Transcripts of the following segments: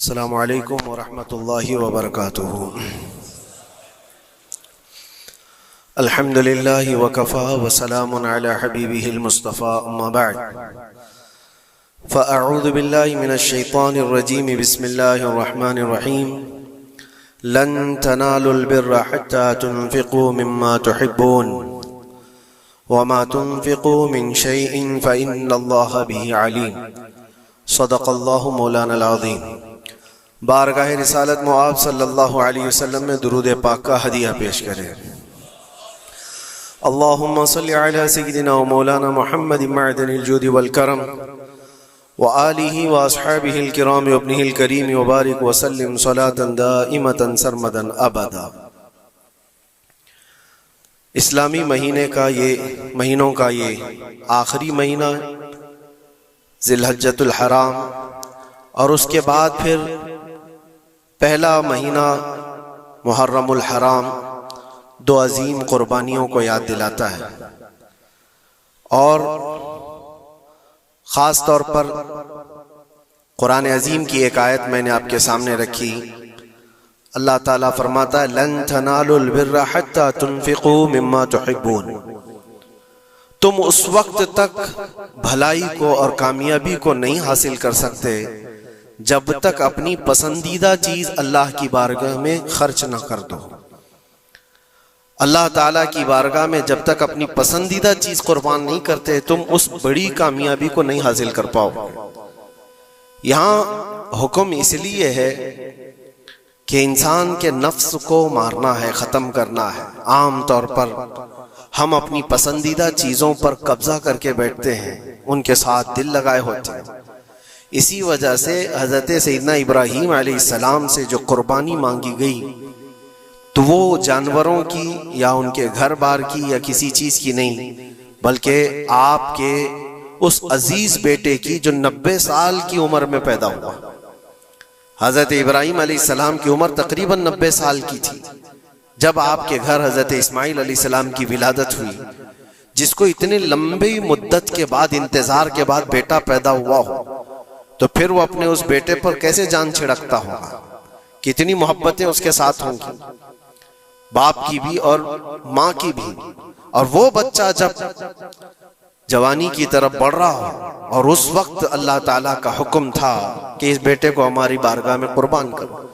अस्सलामु अलैकुम वरहमतुल्लाहि वबरकातुहू। अल्हम्दुलिल्लाहि वकफ़ा वसलामुन अला हबीबिहिल मुस्तफ़ा अम्मा बअद फ़अऊज़ु बिल्लाहि मिनश शैतानिर रजीम बिस्मिल्लाहिर रहमानिर रहीम। लन तनालुल बिर्रा हत्ता तुनफ़िक़ू मिम्मा तुहिब्बून वमा तुनफ़िक़ू मिन शैइन फ़इन्नल्लाहा बिही अलीम। सदक़ल्लाहु मौलाना अज़ीम। बारगाह रिसालत मुआब सल्लल्लाहु अलैहि वसल्लम में दुरूद पाक का हदिया पेश करें। अल्लाहुम्मा सल्लि अला सय्यिदिना व मौलाना मुहम्मदिन मअदनिल जूदि वल करम व आलिहि व अस्हाबिहिल किराम व इब्निहिल करीम व बारिक व सल्लिम सलातन दाइमतन सरमदन अबदा। इस्लामी महीनों का ये आखिरी महीना ज़िलहज्जतुल हराम और उसके बाद फिर पहला महीना मुहर्रमुल हराम दो अजीम कुर्बानियों को याद दिलाता है। और ख़ास तौर पर कुरान अजीम की एक आयत मैंने आपके सामने रखी। अल्लाह ताला फरमाता है लन तनालुल बिर्रा हत्ता तुनफ़िक़ू मिम्मा तुहिब्बून। तुम उस वक्त तक भलाई को और कामयाबी को नहीं हासिल कर सकते जब तक अपनी पसंदीदा चीज अल्लाह की बारगाह में खर्च ना कर दो। अल्लाह ताला की बारगाह में जब तक अपनी पसंदीदा चीज कुर्बान नहीं करते तुम उस बड़ी कामयाबी को नहीं हासिल कर पाओ। यहां हुक्म इसलिए है कि इंसान के नफ्स को मारना है, खत्म करना है। आम तौर पर हम अपनी पसंदीदा चीजों पर कब्जा करके बैठते हैं, उनके साथ दिल लगाए होते हैं। इसी वजह से हजरत सैयदना इब्राहीम अलैहिस्सलाम से जो कुर्बानी मांगी गई तो वो जानवरों की या उनके घर बार की या किसी चीज की नहीं, बल्कि आपके उस अजीज बेटे की जो 90 साल की उम्र में पैदा हुआ। हजरत इब्राहीम अलैहिस्सलाम की उम्र तकरीबन 90 साल की थी जब आपके घर हजरत इस्माइल अलैहिस्सलाम की विलादत हुई, जिसको इतने लंबी मुद्दत के बाद, इंतजार के बाद बेटा पैदा हुआ हो, तो फिर वो अपने उस बेटे पर कैसे जान छिड़कता होगा, कितनी मोहब्बतें उसके साथ होंगी, बाप की भी और माँ की भी। और वो बच्चा जब जवानी की तरफ बढ़ रहा हो और उस वक्त अल्लाह ताला का हुक्म था कि इस बेटे को हमारी बारगाह में कुर्बान करो,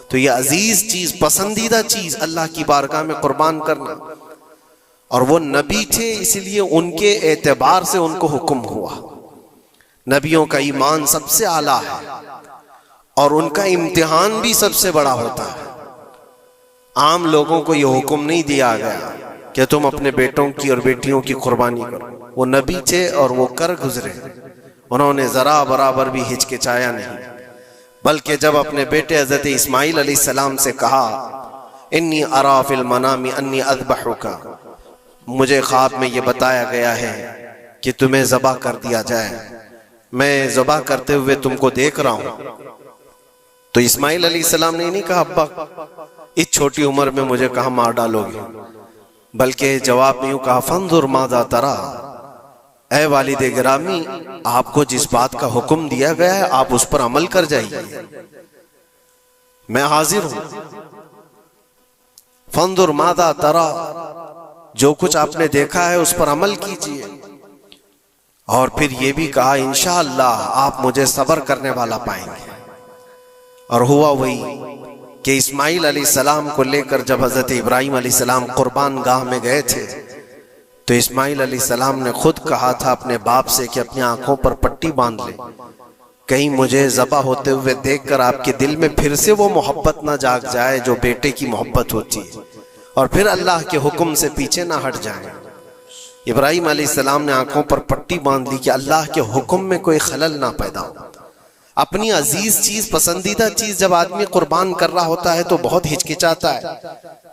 तो ये अजीज चीज, पसंदीदा चीज अल्लाह की बारगाह में कुर्बान करना। और वो नबी थे, इसलिए उनके एतबार से उनको हुक्म हुआ। नबियों का ईमान सबसे आला है और उनका इम्तिहान भी सबसे बड़ा होता है। आम लोगों को यह हुक्म नहीं दिया गया कि तुम अपने बेटों की और बेटियों की कुर्बानी करो। वो नबी थे और वो कर गुजरे, उन्होंने जरा बराबर भी हिचकिचाया नहीं, बल्कि जब अपने बेटे हजरत इस्माइल अलैहिस्सलाम से कहा इन्नी अरा फिल मनामी अन्नी अज़बहुका, मुझे ख्वाब में ये बताया गया है कि तुम्हें ज़बह कर दिया जाए, मैं ज़बह करते हुए तुमको देख रहा हूं। तो इस्माइल अलैहिस्सलाम ने नहीं कहा अब्बा इस छोटी उम्र में मुझे कहां मार डालोगे, बल्कि जवाब में यूं कहा फंजुर माज़ा तरा, ऐ वालिद गिरामी आपको जिस बात का हुक्म दिया गया है आप उस पर अमल कर जाइए, मैं हाजिर हूं। फंजुर माज़ा तरा, जो कुछ आपने देखा है उस पर अमल कीजिए। और फिर ये भी कहा इंशाअल्लाह आप मुझे सब्र करने वाला पाएंगे। और हुआ वही कि इस्माइल अलैहिस्सलाम को लेकर जब हजरत इब्राहीम अलैहिस्सलाम कुर्बान गाह में गए थे तो इस्माइल अलैहिस्सलाम ने खुद कहा था अपने बाप से कि अपनी आंखों पर पट्टी बांध ले, कहीं मुझे ज़बह होते हुए देखकर आपके दिल में फिर से वो मोहब्बत ना जाग जाए जो बेटे की मोहब्बत होती है, और फिर अल्लाह के हुक्म से पीछे ना हट जाए। इब्राहीम अलैहिस्सलाम ने आंखों पर पट्टी बांध ली कि अल्लाह के हुक्म में कोई खलल ना पैदा हो। अपनी अजीज चीज, पसंदीदा चीज जब आदमी कुर्बान कर रहा होता है तो बहुत हिचकिचाता है,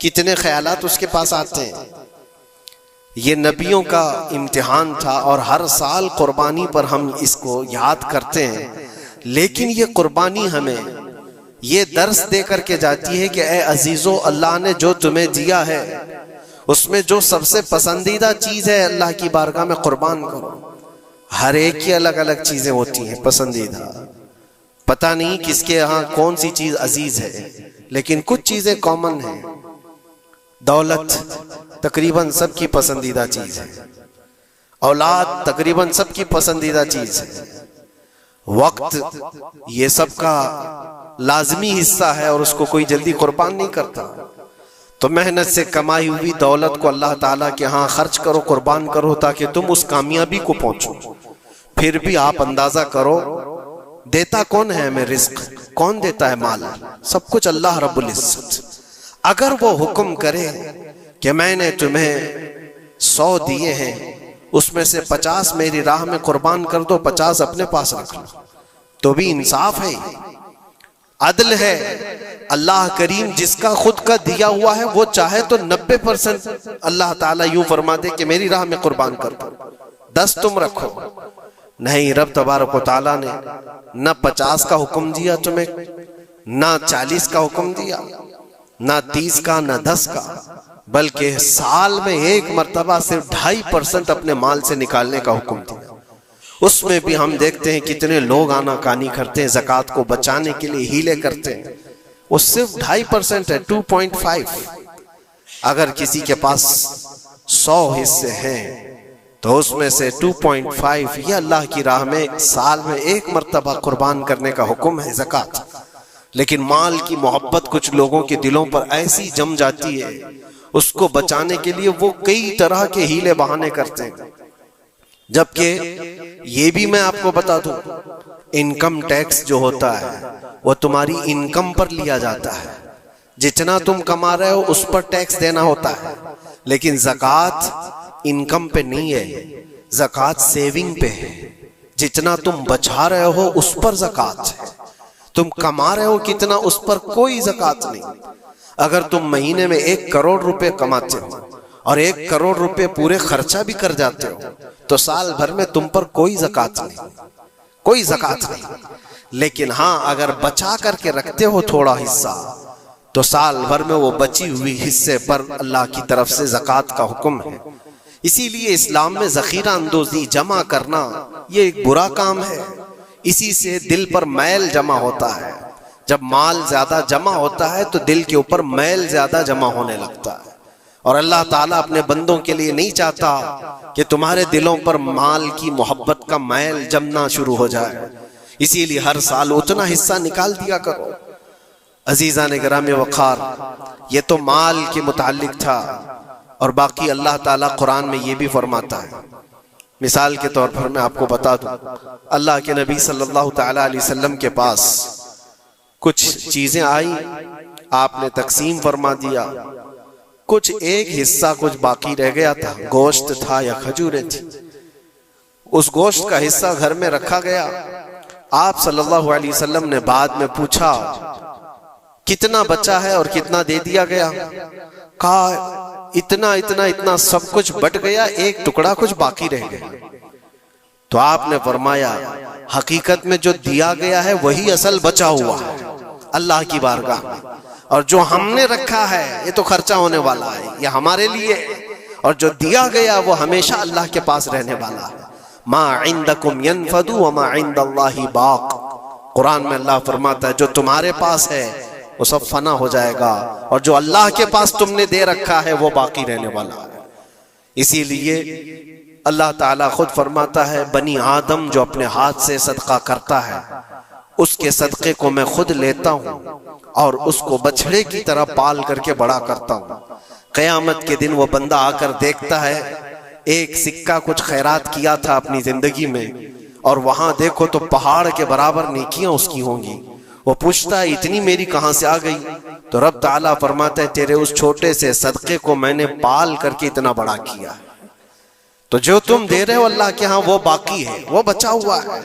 कितने ख्यालात उसके पास आते हैं। ये नबियों का इम्तिहान था और हर साल कुर्बानी पर हम इसको याद करते हैं, लेकिन ये कुर्बानी हमें ये दर्स दे करके जाती है कि ए अजीजो, अल्लाह ने जो तुम्हें दिया है उसमें जो सबसे पसंदीदा चीज है अल्लाह की बारगाह में कुर्बान करो। हर एक की अलग अलग चीजें होती हैं पसंदीदा, पता नहीं किसके यहाँ कौन सी चीज अजीज है, लेकिन कुछ चीजें कॉमन हैं। दौलत तकरीबन सबकी पसंदीदा चीज है, औलाद तकरीबन सबकी पसंदीदा चीज है, वक्त ये सबका लाजमी हिस्सा है और उसको कोई जल्दी कुर्बान नहीं करता। तो मेहनत से कमाई हुई दौलत को अल्लाह ताला के यहाँ खर्च करो, कुर्बान करो, ताकि तुम उस कामयाबी को पहुंचो। फिर भी आप अंदाजा करो, देता कौन है हमें रिस्क? कौन देता है माल? सब कुछ अल्लाह रब्बुल इज्जत। अगर वो हुक्म करे कि मैंने तुम्हें 100 दिए हैं, उसमें से 50 मेरी राह में कुर्बान कर दो, 50 अपने पास रख लो, तो भी इंसाफ है, अदल है। अल्लाह करीम जिसका खुद का दिया हुआ है वो चाहे तो 90% अल्लाह ताला यूं फरमा दे कि मेरी राह में कुर्बान कर दो, 10 तुम रखो। नहीं, रब तबारक व तआला ने न 50 का हुक्म दिया तुम्हें, ना 40 का हुक्म दिया, ना 30 का, ना 10 का, बल्कि साल में एक मर्तबा सिर्फ 2.5% अपने माल से निकालने का हुक्म दिया। उसमें भी हम देखते हैं कितने लोग आनाकानी करते हैं, ज़कात को बचाने के लिए हीले करते हैं। वो सिर्फ 2.5% है, 2.5। अगर किसी के पास 100 हिस्से हैं तो उसमें से 2.5 ये अल्लाह की राह में साल में एक मर्तबा कुर्बान करने का हुक्म है, ज़कात। लेकिन माल की मोहब्बत कुछ लोगों के दिलों पर ऐसी जम जाती है, उसको बचाने के लिए वो कई तरह के हीले बहाने करते हैं। जबकि ये भी मैं आपको बता दूं, इनकम टैक्स जो होता है वो तुम्हारी इनकम पर लिया जाता है। जितना तुम कमा रहे हो उस पर टैक्स देना होता है, लेकिन ज़कात इनकम पे नहीं है, ज़कात सेविंग पे है। जितना तुम बचा रहे हो उस पर ज़कात है। तुम कमा रहे हो कितना, उस पर कोई ज़कात नहीं। अगर तुम महीने में 1 करोड़ रुपए कमाते हो और 1 करोड़ रुपए पूरे खर्चा भी कर जाते हो, तो साल भर में तुम पर कोई ज़कात नहीं, कोई ज़कात नहीं। लेकिन हाँ, अगर बचा करके रखते हो थोड़ा हिस्सा, तो साल भर में वो बची हुई हिस्से पर अल्लाह की तरफ से ज़कात का हुक्म है। इसीलिए इस्लाम में ज़ख़ीरा अंदोज़ी जमा करना ये एक बुरा काम है। इसी से दिल पर मैल जमा होता है। जब माल ज्यादा जमा होता है तो दिल के ऊपर मैल ज्यादा जमा होने लगता है, और अल्लाह ताला अपने बंदों के लिए नहीं चाहता कि तुम्हारे दिलों पर माल की मोहब्बत का मैल जमना शुरू हो जाए। इसीलिए हर साल उतना हिस्सा निकाल दिया करो। अजीज़ान गिरामी वक़ार, ये तो माल के मुताल्लिक था, और बाकी अल्लाह ताला कुरान में ये भी फरमाता है। मिसाल के तौर पर मैं आपको बता दूं, अल्लाह के नबी सल्लल्लाहु तआला अलैहि वसल्लम के पास कुछ चीजें आई, आपने तकसीम फरमा दिया। कुछ एक हिस्सा कुछ बाकी रह गया था, गोश्त था या खजूरें थी। उस गोश्त का हिस्सा घर में रखा गया। आप सल्लल्लाहु अलैहि वसल्लम ने बाद में पूछा कितना बचा है और कितना दे दिया गया। कहा इतना इतना इतना, सब कुछ बट गया, एक टुकड़ा कुछ बाकी रह गया। तो आपने फरमाया हकीकत में जो दिया गया है वही असल बचा हुआ है अल्लाह की बारगाह में, और जो हमने रखा है ये तो खर्चा होने वाला है, ये हमारे लिए, और जो दिया गया वो हमेशा अल्लाह के पास रहने वाला है। मा इंदकुम यनफदु व मा इंदल्लाहि बाक। कुरान में अल्लाह फरमाता है जो तुम्हारे पास है वो सब फना हो जाएगा, और जो अल्लाह के पास तुमने दे रखा है वो बाकी रहने वाला है। इसीलिए अल्लाह ताला खुद फरमाता है बनी आदम जो अपने हाथ से सदका करता है उसके सदके को मैं खुद लेता हूँ और उसको बछड़े की तरह पाल करके बड़ा करता हूँ। क़यामत के दिन वो बंदा आकर देखता है एक सिक्का कुछ खैरात किया था अपनी जिंदगी में, और वहां देखो तो पहाड़ के बराबर नेकियां उसकी होंगी। वो पूछता है इतनी मेरी कहां से आ गई? तो रब ताला फरमाता है तेरे उस छोटे से सदके को मैंने पाल करके इतना बड़ा किया। तो जो तुम दे रहे हो अल्लाह के यहाँ वो बाकी है, वो बचा हुआ है।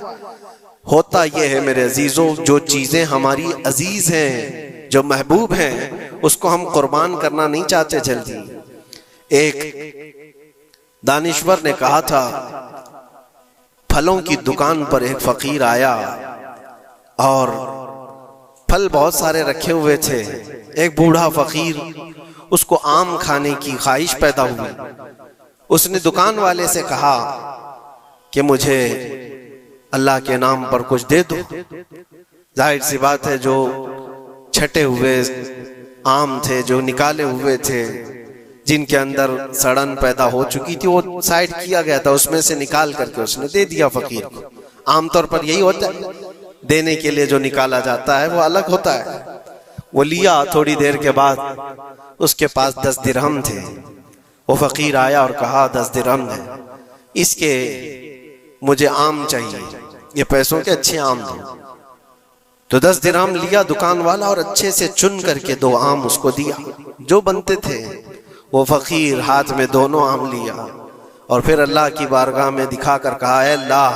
होता यह है मेरे अजीजों, जो चीजें हमारी अजीज हैं, जो महबूब हैं, उसको हम कुर्बान करना नहीं चाहते जल्दी। एक दानिश्वर ने कहा था फलों की दुकान पर एक फकीर आया और फल बहुत सारे रखे हुए थे। एक बूढ़ा फकीर, उसको आम खाने की ख्वाहिश पैदा हुई। उसने दुकान वाले से कहा कि मुझे अल्लाह के नाम पर कुछ दे दो। जाहिर सी बात है, जो छटे हुए आम थे, जो निकाले हुए थे, जिनके अंदर सड़न पैदा हो चुकी थी, वो साइड किया गया था, उसमें से निकाल करके उसने दे दिया फकीर को। आमतौर पर यही होता है, देने के लिए जो निकाला जाता है वो अलग होता है। वो लिया, थोड़ी देर के बाद उसके पास 10 दिरहम थे। वो फकीर आया और कहा 10 दिरहम है, इसके मुझे आम चाहिए, ये पैसों के अच्छे आम दो। तो 10 दिरहम लिया दुकान वाला और अच्छे से चुन करके 2 आम उसको दिया जो बनते थे। वो फकीर हाथ में दोनों आम लिया और फिर अल्लाह की बारगाह में दिखा कर कहा, ऐ अल्लाह,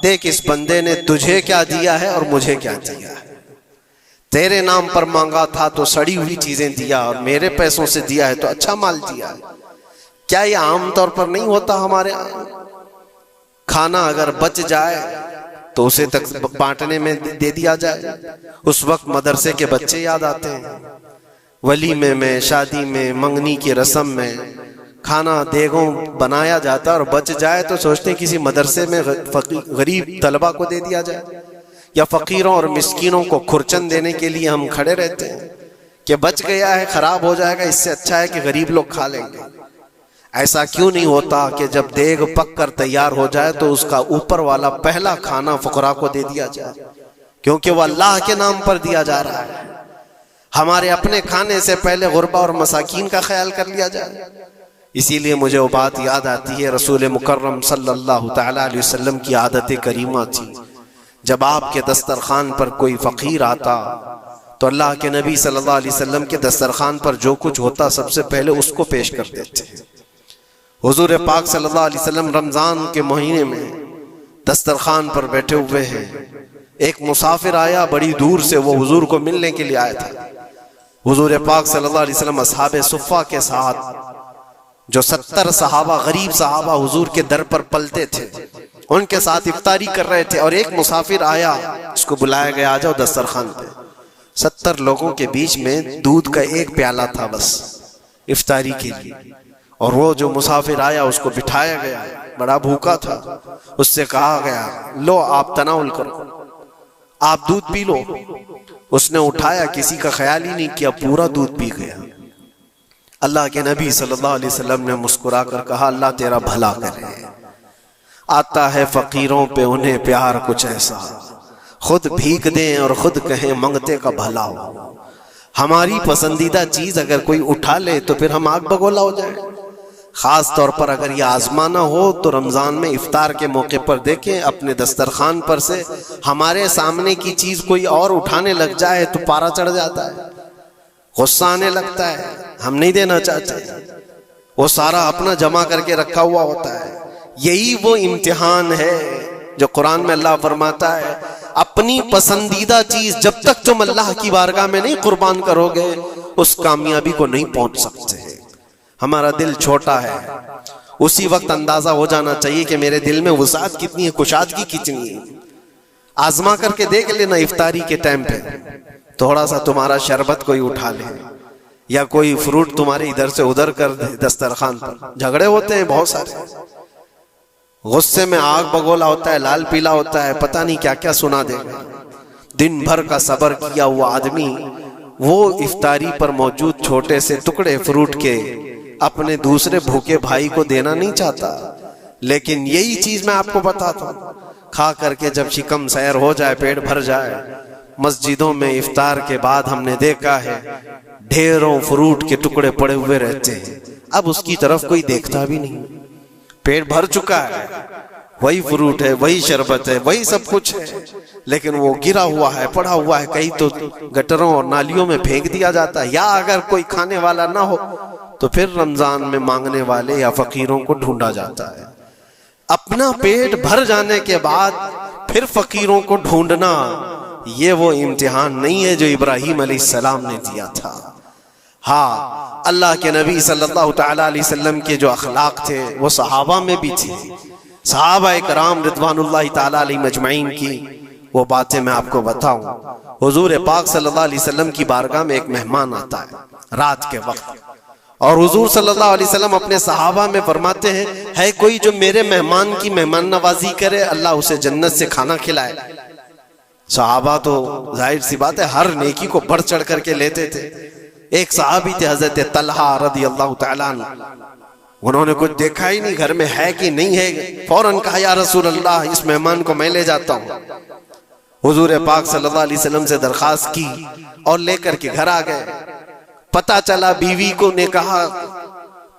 देख इस बंदे ने तुझे क्या दिया है और मुझे क्या दिया है। तेरे नाम पर मांगा था तो सड़ी हुई चीजें दिया, और मेरे पैसों से दिया है तो अच्छा माल दिया है। क्या ये आमतौर पर नहीं होता हमारे यहाँ? खाना अगर बच जाए तो उसे तक बांटने में दे दिया जाए। उस वक्त मदरसे के बच्चे याद आते हैं। वलीमे में, शादी में, मंगनी की रस्म में खाना देगों बनाया जाता है और बच जाए तो सोचते हैं किसी मदरसे में गरीब तलबा को दे दिया जाए, या फकीरों और मिस्कीनों को खुरचन देने के लिए हम खड़े रहते हैं कि बच गया है, खराब हो जाएगा, इससे अच्छा है कि गरीब लोग खा लेंगे। ऐसा क्यों नहीं होता कि जब देग पक कर तैयार हो जाए तो उसका ऊपर वाला पहला खाना फकरा को दे दिया जाए, क्योंकि वह अल्लाह के नाम पर दिया जा रहा है। हमारे अपने खाने से पहले गुरबा और मसाकीन का ख्याल कर लिया जाए। इसीलिए मुझे वो बात याद आती है, रसूल मुकर्रम सल्लल्लाहु तआला अलैहि वसल्लम की आदत करीमा थी, जब आपके दस्तरखान पर कोई फकीर आता तो अल्लाह के नबी सल्लल्लाहु अलैहि वसल्लम के दस्तरखान पर जो कुछ होता सबसे पहले उसको पेश कर देते। हुजूर पाक सल्लल्लाहु अलैहि वसल्लम रमजान के महीने में दस्तरखान पर बैठे हुए हैं। एक मुसाफिर आया बड़ी दूर से, वो हुजूर को मिलने के लिए आया था। हुजूर पाक सल्लल्लाहु अलैहि वसल्लम अस्हाबे सुफ़्फ़ा के साथ, जो 70 सहाबा, गरीब सहाबा हुजूर के दर पर पलते थे, उनके साथ इफ्तारी कर रहे थे। और एक मुसाफिर आया, उसको बुलाया गया, आ जाओ दस्तरखान पे। 70 लोगों के बीच में दूध का एक प्याला था बस इफ्तारी के लिए, और वो जो मुसाफिर आया उसको बिठाया गया, बड़ा भूखा था। उससे कहा गया, लो आप तनाउल करो, आप दूध पी लो। उसने उठाया, किसी का ख्याल ही नहीं किया, पूरा दूध पी गया। अल्लाह के नबी सल्लल्लाहु अलैहि वसल्लम ने मुस्कुरा कर कहा, अल्लाह तेरा भला करे। आता है फकीरों पे उन्हें प्यार कुछ ऐसा, खुद भीख दें और खुद कहें मंगते का भला हो। हमारी पसंदीदा चीज अगर कोई उठा ले तो फिर हम आग बगोला हो जाए। खास तौर पर अगर ये आजमाना हो तो रमजान में इफ्तार के मौके पर देखें, अपने दस्तरखान पर से हमारे सामने की चीज कोई और उठाने लग जाए तो पारा चढ़ जाता है, गुस्सा आने लगता है, हम नहीं देना चाहते। वो सारा अपना जमा करके रखा हुआ होता है। यही वो इम्तिहान है जो कुरान में अल्लाह फरमाता है, अपनी पसंदीदा चीज जब तक तुम अल्लाह की बारगाह में नहीं कुर्बान करोगे उस कामयाबी को नहीं पहुंच सकते। हमारा दिल छोटा है, उसी वक्त अंदाजा हो जाना चाहिए कि मेरे दिल में वसाअत कितनी है, कुशादगी कितनी है। आजमा करके देख लेना, इफ्तारी के टाइम पे थोड़ा सा तुम्हारा शरबत कोई उठा ले या कोई फ्रूट तुम्हारे इधर से उधर कर दे दस्तरखान पर। झगड़े होते हैं बहुत सारे, गुस्से में आग बगोला होता है, लाल पीला होता है, पता नहीं क्या क्या सुना देगा। दिन भर का सब्र किया हुआ आदमी वो इफ्तारी पर मौजूद छोटे से टुकड़े फ्रूट के अपने दूसरे भूखे भाई को देना नहीं चाहता। लेकिन यही चीज मैं आपको बताता हूं, खा करके जब शिकम सैर हो जाए, पेट भर जाए, मस्जिदों में इफ्तार के बाद हमने देखा है ढेरों फ्रूट के टुकड़े पड़े हुए रहते हैं। अब उसकी तरफ कोई देखता भी नहीं, पेट भर चुका है, वही फ्रूट है, वही शरबत है, वही सब कुछ है, लेकिन वो गिरा हुआ है, पड़ा हुआ है, कहीं तो गटरों और नालियों में फेंक दिया जाता है, या अगर कोई खाने वाला ना हो तो फिर रमजान में मांगने वाले या फकीरों को ढूंढा जाता है। अपना पेट भर जाने के बाद फिर फकीरों को ढूंढना, ये वो इम्तिहान नहीं है जो इब्राहिम अलैहिस्सलाम ने दिया था। हाँ, अल्लाह के नबी सल्लल्लाहु तआला अलैहि वसल्लम के जो अखलाक थे वो सहाबा में भी थे। सहाबा कराम रिदवानुल्लाहि तआला अलैहिम अजमईन की वो बातें मैं आपको बताऊं। हुजूर पाक सल्लल्लाहु अलैहि वसल्लम की बारगाह में एक मेहमान आता है रात के वक्त, और हुजूर सल्लल्लाहु अलैहि वसल्लम अपने सहाबा में फरमाते हैं, है कोई जो मेरे मेहमान की मेहमान नवाजी करे, अल्लाह उसे जन्नत से खाना खिलाए। सहाबा तो जाहिर सी बात है हर नेकी को बढ़ चढ़ करके लेते थे। एक सहाबी थे हजरत तलहा रदी अल्लाह तआला अन्हु, उन्होंने कुछ देखा ही नहीं घर में है कि नहीं है, फौरन कहा या रसूल अल्लाह इस मेहमान को मैं ले जाता हूँ। हुजूर पाक सल्लल्लाहु अलैहि वसल्लम से दरखास्त की और लेकर के घर आ गए। पता चला बीवी को ने कहा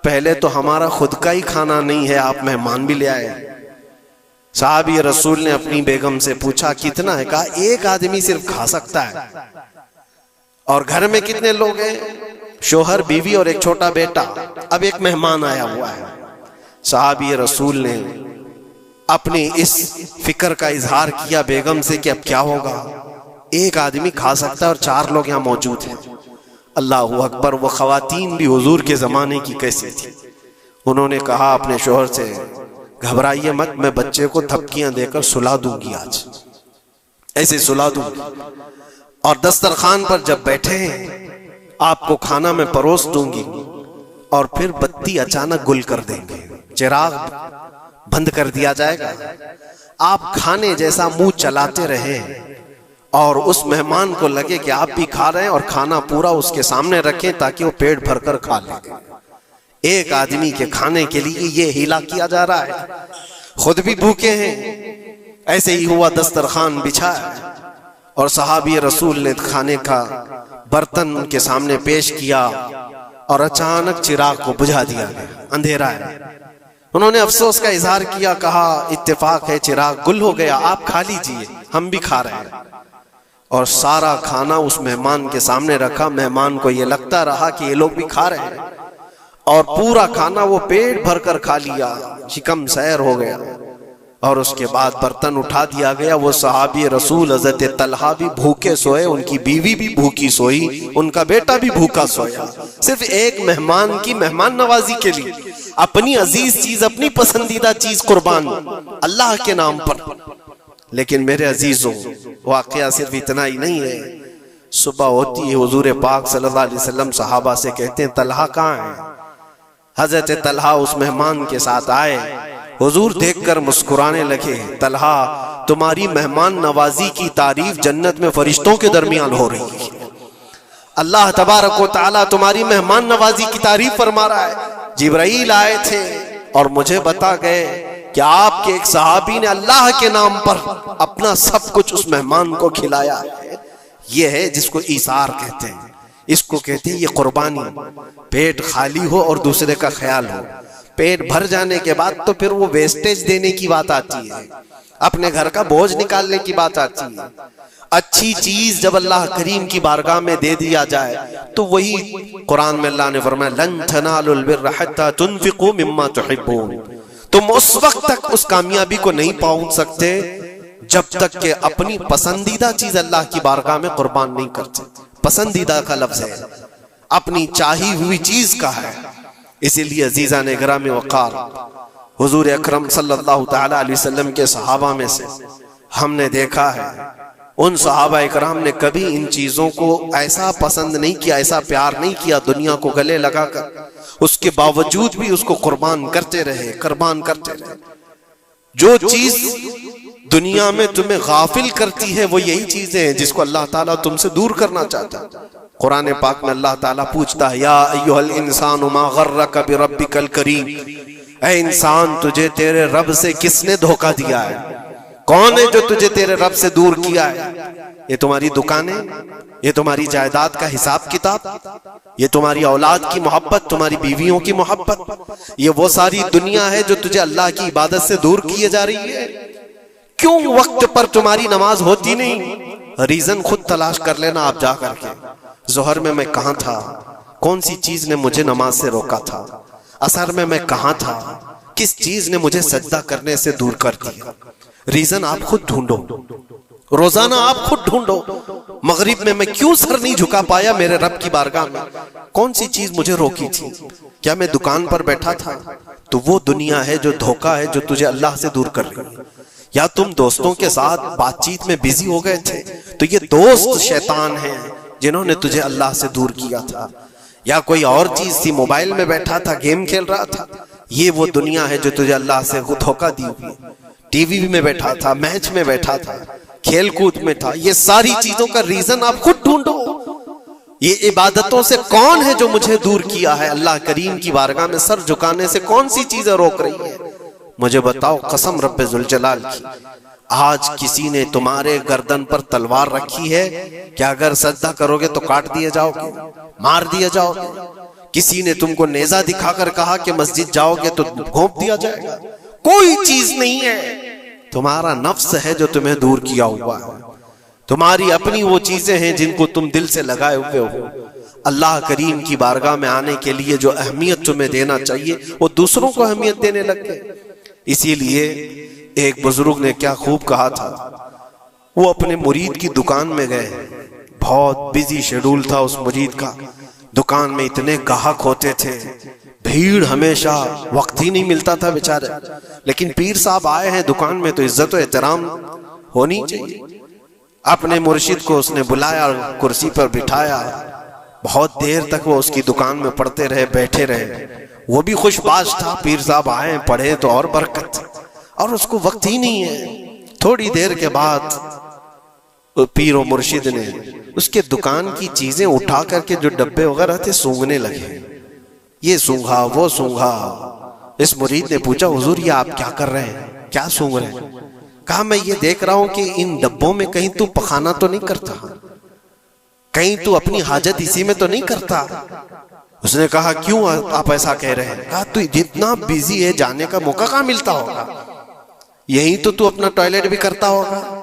पहले तो हमारा खुद का ही खाना नहीं है, आप मेहमान भी ले आए। साहबी रसूल ने अपनी बेगम से पूछा कितना है, कहा एक आदमी सिर्फ खा सकता है। और घर में कितने लोग हैं? शोहर, बीवी और एक छोटा बेटा। अब एक मेहमान आया हुआ है। साहबी रसूल ने अपनी इस फिक्र का इजहार किया बेगम से कि अब क्या होगा, एक आदमी खा सकता है और 4 लोग यहाँ मौजूद हैं। अल्लाह अकबर, वो खवातीन भी हुजूर के जमाने की कैसी थी। उन्होंने कहा अपने शोहर से घबराइए मत, मैं बच्चे को थपकियां देकर सुला दूंगी, आज ऐसे सुला दूंगी। और दस्तरखान पर जब बैठे हैं आपको खाना में परोस दूंगी और फिर बत्ती अचानक गुल कर देंगे, चिराग बंद कर दिया जाएगा। आप खाने जैसा मुंह चलाते रहे और उस मेहमान को लगे कि आप भी खा रहे हैं और खाना पूरा उसके सामने रखें ताकि वो पेट भरकर खा ले। एक आदमी के खाने के लिए ये हीला किया जा रहा है, खुद भी भूखे हैं। ऐसे ही हुआ, दस्तरखान बिछाया और सहाबी रसूल ने खाने का बर्तन उनके सामने पेश किया और अचानक चिराग को बुझा दिया गया, अंधेरा है। उन्होंने अफसोस का इजहार किया, कहा इत्तेफाक है चिराग गुल हो गया, आप खा लीजिए, हम भी खा रहे हैं। और सारा खाना उस मेहमान के सामने रखा। मेहमान को ये लगता रहा कि ये लोग भी खा रहे हैं और पूरा खाना वो पेट भरकर खा लिया, शिकम सैर हो गया। और उसके बाद बर्तन उठा दिया गया। वो सहाबी रसूल हज़रत तलहा भी भूखे सोए, उनकी बीवी भी भूखी सोई, उनका बेटा भी भूखा सोया, सिर्फ एक मेहमान की मेहमान नवाजी के लिए अपनी अजीज चीज, अपनी पसंदीदा चीज कुर्बान अल्लाह के नाम पर। लेकिन मेरे अजीजों, वाकया सिर्फ इतना ही नहीं है। सुबह होती है, हुजूर पाक सल्लल्लाहु अलैहि वसल्लम सहाबा से कहते हैं तलहा कहाँ है? हजरत तलहा उस मेहमान के साथ आए, हुजूर देखकर मुस्कुराने लगे। तलहा, तुम्हारी मेहमान नवाजी की तारीफ जन्नत में फरिश्तों के दरमियान हो रही है। अल्लाह तबारक व तआला तुम्हारी मेहमान नवाजी की तारीफ फरमा रहा है। जिब्राइल आए थे और मुझे बता गए कि आपके एक सहाबी ने अल्लाह के नाम पर अपना सब कुछ उस मेहमान को खिलाया है। यह है जिसको ईसार कहते हैं, इसको कहते हैं ये कुर्बानी। पेट खाली हो और दूसरे का ख्याल हो। पेट भर जाने के बाद तो फिर वो वेस्टेज देने की बात आती है, अपने घर का बोझ निकालने की बात आती है। अच्छी चीज जब अल्लाह करीम की बारगाह में दे दिया जाए तो वही कुरान में अल्लाह ने फरमाया लन तनालुल बिर्र हत्ता तुनफिकू मिम्मा तुहिब्बून। तुम उस वक्त तक उस कामयाबी को नहीं पहुंच सकते जब तक कि अपनी पसंदीदा चीज अल्लाह की बारगाह में कुर्बान नहीं करते। पसंदीदा का लफ्ज है, अपनी चाही हुई चीज का है। इसीलिए अजीजा ने ग्रामी वक़ार हुजूर अकरम सल्लल्लाहु तआला अलैहि वसल्लम के सहाबा में से हमने देखा है, उन सहाबा इकराम ने कभी इन चीजों को ऐसा पसंद नहीं किया, ऐसा प्यार नहीं किया, दुनिया को गले लगाकर। उसके बावजूद भी उसको कुर्बान करते रहे, कुर्बान करते रहे। जो चीज दुनिया में तुम्हें गाफिल करती है वो यही चीजें हैं जिसको अल्लाह ताला तुमसे दूर करना चाहता है। कुरान पाक में अल्लाह ताला पूछता है, या अय्युहल इंसानु मा गर्रका बिरब्बिकल करीम, ऐ इंसान तुझे तेरे रब से किसने धोखा दिया है? कौन है जो तुझे तेरे रब से दूर किया है? ये तुम्हारी दुकानें, ये तुम्हारी जायदाद का हिसाब किताब, ये तुम्हारी औलाद की मोहब्बत, तुम्हारी बीवियों की मोहब्बत, ये वो सारी दुनिया है जो तुझे अल्लाह की इबादत से दूर किए जा रही है। क्यों वक्त पर तुम्हारी नमाज होती नहीं? रीजन खुद तलाश कर लेना आप जा करके। जोहर में मैं कहां था, कौन सी चीज ने मुझे नमाज से रोका था? असर में मैं कहां था, किस चीज ने मुझे सजदा करने से दूर कर दिया? रीजन आप खुद ढूंढो, रोजाना आप खुद ढूंढो। मगरिब में मैं क्यों सर नहीं झुका पाया मेरे रब की बारगाह में? कौन सी चीज मुझे रोकी थी? क्या मैं दुकान पर बैठा था? तो वो दुनिया है जो धोखा है, जो तुझे अल्लाह से दूर कर रही है। या तुम दोस्तों के साथ बातचीत में बिजी हो गए थे, तो ये दोस्त शैतान हैं जिन्होंने तुझे अल्लाह से दूर किया था। या कोई और चीज थी, मोबाइल में बैठा था, गेम खेल रहा था, ये वो दुनिया है जो तुझे अल्लाह से धोखा दी हुई। टीवी में बैठा था, मैच में बैठा था, खेल कूद में था। ये सारी चीजों का रीजन आप खुद ढूंढो। ये इबादतों से कौन है जो मुझे दूर किया है? अल्लाह करीम की बारगाह में सर झुकाने से कौन सी चीजें रोक रही है? मुझे बताओ, कसम रब्बे जुल जलाल की, आज किसी ने तुम्हारे गर्दन पर तलवार रखी है कि अगर सजदा करोगे तो काट दिए जाओगे, मार दिए जाओगे? किसी ने तुमको नेजा दिखाकर कहा कि मस्जिद जाओगे तो घोंप दिया जाएगा? कोई चीज नहीं है। तुम्हारा नफ्स है जो तुम्हें दूर किया हुआ है। तुम्हारी अपनी वो चीजें हैं जिनको तुम दिल से लगाए हुए हो। अल्लाह करीम की बारगाह में आने के लिए जो अहमियत तुम्हें देना चाहिए वो दूसरों को अहमियत देने लग गए। इसीलिए एक बुजुर्ग ने क्या खूब कहा था, वो अपने मुरीद की दुकान में गए। बहुत बिजी शेड्यूल था उस मुरीद का, दुकान में इतने ग्राहक होते थे, भीड़ हमेशा, वक्त ही नहीं मिलता था बेचारे। लेकिन पीर साहब आए हैं दुकान में तो इज्जत और एहतराम होनी चाहिए। अपने मुर्शिद को उसने बुलाया, कुर्सी पर बिठाया, बहुत देर तक वो उसकी दुकान में पढ़ते रहे, बैठे रहे। वो भी खुशबाश था, पीर साहब आए पढ़े तो और बरकत, और उसको वक्त ही नहीं है। थोड़ी देर के बाद पीर और मुर्शिद ने उसके दुकान की चीजें उठा करके जो डब्बे वगैरह थे सूंघने लगे, ये सूंघा वो सूंघा। इस मुरीद ने पूछा, हुजूर ये आप क्या कर रहे हैं, क्या सूंघ रहे हैं? कहा, मैं ये देख रहा हूं कि इन डब्बों में कहीं तू पखाना तो नहीं करता, कहीं तू अपनी हाजत इसी में तो नहीं करता। उसने कहा, क्यों आप ऐसा कह रहे हैं? कहा, तू जितना बिजी है जाने का मौका कहाँ मिलता होगा, यही तो तू अपना टॉयलेट भी करता होगा।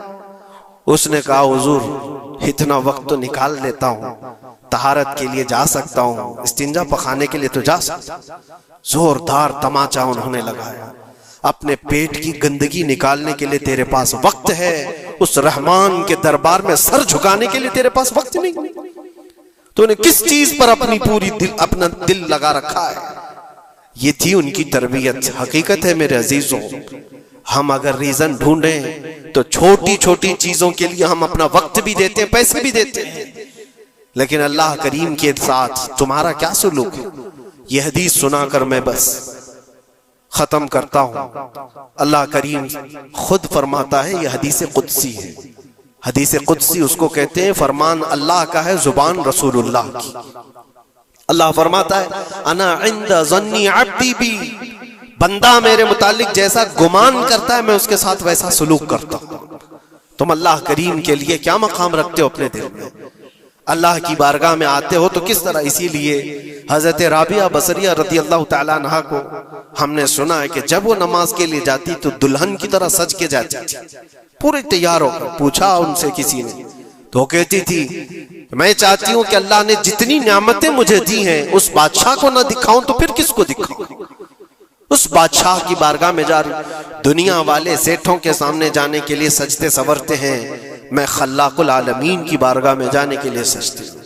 उसने कहा, हुजूर इतना वक्त तो निकाल लेता हूँ, तहारत के लिए जा सकता हूँ, इस्तिंजा पखाने के लिए तो जा सकता। जोरदार तमाचा उन्होंने लगाया, अपने पेट की गंदगी निकालने के लिए तेरे पास वक्त है, उस रहमान के दरबार में सर झुकाने के लिए तेरे पास वक्त नहीं। तूने किस चीज पर अपना दिल लगा रखा है? ये थी उनकी तरबियत। हकीकत है मेरे अजीजों, हम अगर रीजन ढूंढें तो छोटी छोटी चीजों के लिए हम अपना वक्त भी देते हैं, पैसे भी देते हैं, लेकिन अल्लाह करीम के साथ तुम्हारा क्या सुलूक है? यह हदीस सुनाकर मैं बस खत्म करता हूं। अल्लाह करीम खुद फरमाता है, यह हदीस कुदसी है। हदीस कुदसी उसको कहते हैं, फरमान अल्लाह का है, जुबान रसूलुल्लाह की। अल्लाह फरमाता है, अना इंदा ज़न्नी अब्दी बी, बंदा मेरे मुतालिक जैसा गुमान करता है मैं उसके साथ वैसा सलूक करता हूं। तुम अल्लाह करीम के लिए क्या मकाम रखते हो अपने दिल में? अल्लाह की बारगाह में आते हो तो किस तरह? इसीलिए हजरत राबिया बसरिया रदी अल्लाह ताला अन्हा को हमने सुना है कि जब वो नमाज के लिए जाती तो दुल्हन की तरह सज के जाती थी, पूरे तैयार होकर। पूछा उनसे किसी ने तो कहती थी, मैं चाहती हूं कि अल्लाह ने जितनी नियामतें मुझे दी हैं उस बादशाह को ना दिखाऊं तो फिर किसको दिखाऊं? उस बादशाह की बारगाह में जा रही। दुनिया वाले सेठों के सामने जाने के लिए सजते संवरते हैं, मैं खल्लाकुल आलमीन की बारगाह में जाने के लिए सजती हूँ।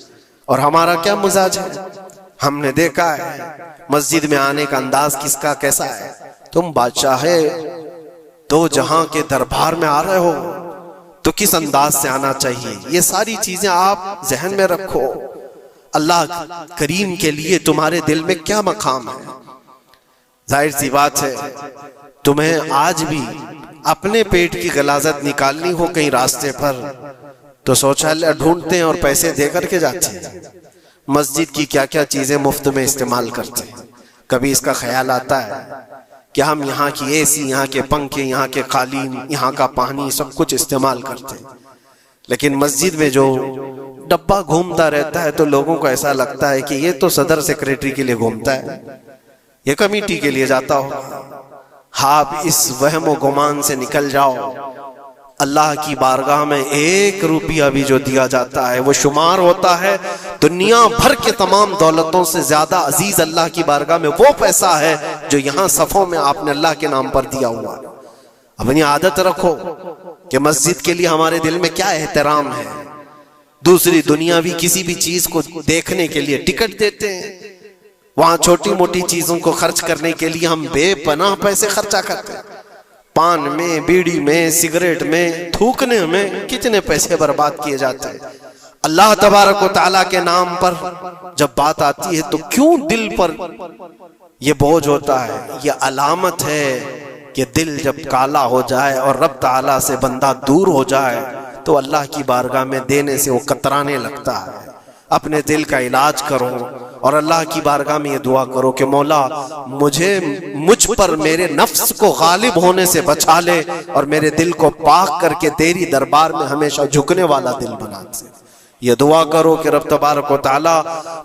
और हमारा क्या मिजाज है? हमने देखा है मस्जिद में आने का अंदाज किसका कैसा है। तुम बादशाह है तो जहां के दरबार में आ रहे हो तो किस अंदाज से आना चाहिए, ये सारी चीजें आप जहन में रखो। अल्लाह करीम के लिए तुम्हारे दिल में क्या मकाम है? जाहिर सी बात है, तुम्हें आज भी अपने पेट की गलाजत निकालनी हो कहीं रास्ते पर तो शौचालय ढूंढते हैं और पैसे दे करके जाते हैं। मस्जिद की क्या क्या चीजें मुफ्त में इस्तेमाल करते हैं। कभी इसका ख्याल आता है कि हम यहाँ की एसी, यहाँ के पंखे, यहाँ के कालीन, यहाँ का पानी सब कुछ इस्तेमाल करते हैं, लेकिन मस्जिद में जो डब्बा घूमता रहता है तो लोगों को ऐसा लगता है कि ये तो सदर सेक्रेटरी के लिए घूमता है, ये कमेटी के लिए जाता हो। आप इस वहम व गुमान से निकल जाओ। अल्लाह की बारगाह में 1 रुपया भी जो दिया जाता है वो शुमार होता है दुनिया भर के तमाम दौलतों से ज्यादा अजीज अल्लाह की बारगाह में वो पैसा है जो यहाँ सफों में आपने अल्लाह के नाम पर दिया हुआ है। अपनी आदत रखो कि मस्जिद के लिए हमारे दिल में क्या एहतराम है। दूसरी दुनियावी किसी भी चीज को देखने के लिए टिकट देते हैं, वहां छोटी मोटी चीजों को खर्च करने के लिए हम बेपनाह पैसे खर्चा करते हैं। पान में, बीड़ी में, सिगरेट में, थूकने में कितने पैसे बर्बाद किए जाते हैं। अल्लाह तबारक व तआला के नाम पर जब बात आती है तो क्यों दिल पर यह बोझ होता है? यह अलामत है कि दिल जब काला हो जाए और रब ताला से बंदा दूर हो जाए तो अल्लाह की बारगाह में देने से वो कतराने लगता है। अपने दिल का इलाज करो और अल्लाह की बारगाह में ये दुआ करो कि मौला मुझ पर मेरे नफ्स को गालिब होने से बचा ले और मेरे दिल को पाक करके तेरी दरबार में हमेशा झुकने वाला दिल बना दे। ये दुआ करो कि रब तबारक व तआला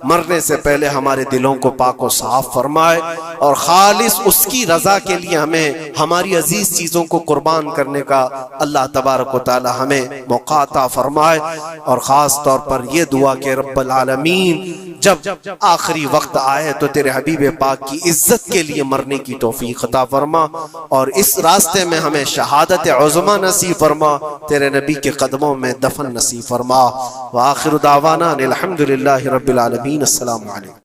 मरने से पहले हमारे दिलों को पाक व साफ फरमाए और खालिस उसकी रजा के लिए हमें हमारी अजीज चीजों को कुर्बान करने का अल्लाह तबारक व तआला हमें मौका अता फरमाए। और खास तौर पर यह दुआ कि रब्बुल आलमीन जब आखिरी वक्त आए तो तेरे हबीब पाक की इज्जत के लिए मरने की तौफीक अता फरमा और इस रास्ते में हमें शहादत उज़्मा नसीब फरमा, तेरे नबी के कदमों में दफन नसीब फरमा। व आखिर दावाना अनिल हम्दुलिल्लाहि रब्बिल आलमीन। अस्सलामु अलैकुम।